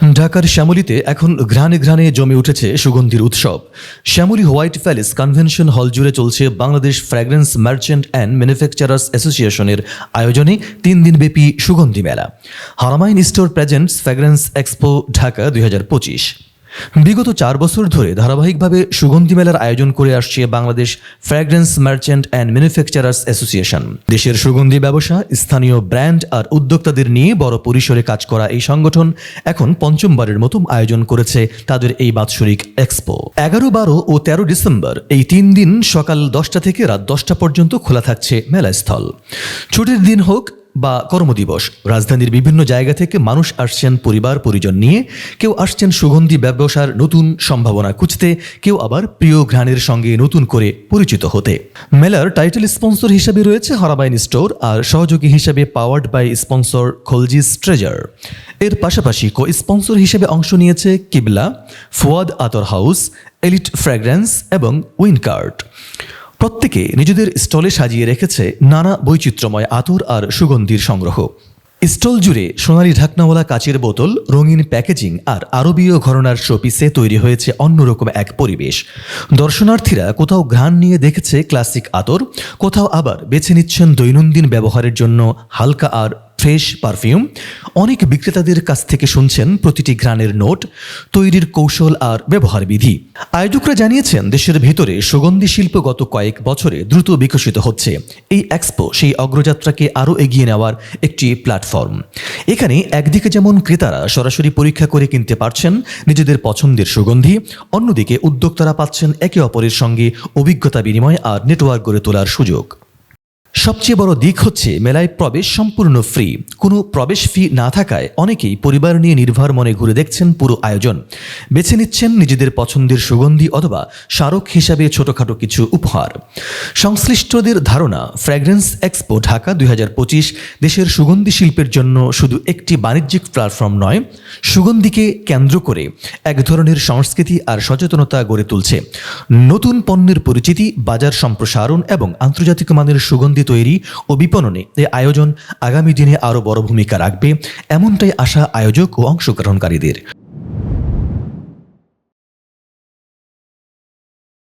ঢাকার শ্যামলীতে এখন ঘ্রাণে ঘ্রাণে জমে উঠেছে সুগন্ধির উৎসব। Shyamoli white palace convention hall জুড়ে চলছে Bangladesh fragrance merchant and manufacturers অ্যাসোসিয়েশনের আয়োজনে 3 দিনব্যাপী সুগন্ধি মেলা। Haramain store presents fragrance expo Dhaka 2025। বিগত 4 বছর ধরে ধারাবাহিকভাবে সুগন্ধি মেলার আয়োজন করে আসছে Bangladesh fragrance merchant and manufacturers association. দেশের সুগন্ধি ব্যবসা, স্থানীয় ব্র্যান্ড আর উদ্যোক্তাদের নিয়ে বড় পরিসরে কাজ করা এই সংগঠন এখন পঞ্চমবারের মতো আয়োজন করেছে তাদের এই বাৎসরিক এক্সপো। 11, 12 ও 13 ডিসেম্বর এই 3 দিন সকাল 10টা থেকে রাত 10টা পর্যন্ত খোলা থাকছে মেলাস্থল। ছুটির দিন হোক বা কর্মদিবস, রাজধানীর বিভিন্ন জায়গা থেকে মানুষ আসছেন পরিবার পরিজন নিয়ে। কেউ আসছেন সুগন্ধি ব্যবসার নতুন সম্ভাবনা খুঁজতে, কেউ আবার প্রিয় ঘ্রাণের সঙ্গে নতুন করে পরিচিত হতে। মেলার টাইটেল স্পন্সর হিসেবে রয়েছে হারামাইন স্টোর, আর সহযোগী হিসেবে পাওয়ার্ড বাই স্পন্সর খলজিস ট্রেজার। এর পাশাপাশি কো স্পন্সর হিসেবে অংশ নিয়েছে কিবলা, ফুয়াদ আতর হাউস, এলিট ফ্র্যাগ্রেন্স এবং উইনকার্ট। প্রত্যেকে নিজেদের স্টলে সাজিয়ে রেখেছে নানা বৈচিত্র্যময় আতর আর সুগন্ধির সংগ্রহ। স্টল জুড়ে সোনালি ঢাকনাওয়ালা কাচের বোতল, রঙিন প্যাকেজিং আর আরবীয় ঘরানার শোপিসে তৈরি হয়েছে অন্যরকম এক পরিবেশ। দর্শনার্থীরা কোথাও ঘ্রাণ নিয়ে দেখেছে ক্লাসিক আতর, কোথাও আবার বেছে নিচ্ছেন দৈনন্দিন ব্যবহারের জন্য হালকা আর ফ্রেশ পারফিউম। অনেক বিক্রেতাদের কাছ থেকে শুনছেন প্রতিটি ঘ্রাণের নোট, তৈরির কৌশল আর ব্যবহার বিধি। আয়োজকরা জানিয়েছেন দেশের ভেতরে সুগন্ধি শিল্প গত কয়েক বছরে দ্রুত বিকশিত হচ্ছে। এই এক্সপো সেই অগ্রযাত্রাকে আরও এগিয়ে নেওয়ার একটি প্ল্যাটফর্ম। এখানে একদিকে যেমন ক্রেতারা সরাসরি পরীক্ষা করে কিনতে পারছেন নিজেদের পছন্দের সুগন্ধি, অন্যদিকে উদ্যোক্তারা পাচ্ছেন একে অপরের সঙ্গে অভিজ্ঞতা বিনিময় আর নেটওয়ার্ক গড়ে তোলার সুযোগ। সবচেয়ে বড় দিক হচ্ছে মেলায় প্রবেশ সম্পূর্ণ ফ্রি। কোনো প্রবেশ ফি না থাকায় অনেকেই পরিবার নিয়ে নির্ভর মনে ঘুরে দেখছেন পুরো আয়োজন, বেছে নিচ্ছেন নিজেদের পছন্দের সুগন্ধি অথবা স্মারক হিসাবে ছোটখাটো কিছু উপহার। সংশ্লিষ্টদের ধারণা, ফ্র্যাগ্রেন্স এক্সপো ঢাকা 2025 দেশের সুগন্ধি শিল্পের জন্য শুধু একটি বাণিজ্যিক প্ল্যাটফর্ম নয়, সুগন্ধিকে কেন্দ্র করে এক ধরনের সংস্কৃতি আর সচেতনতা গড়ে তুলছে। নতুন পণ্যের পরিচিতি, বাজার সম্প্রসারণ এবং আন্তর্জাতিক মানের সুগন্ধি তৈরি ও বিপণনে এই আয়োজন আগামী দিনে আরও বড় ভূমিকা রাখবে, এমনটাই আশা আয়োজক ও অংশগ্রহণকারীদের।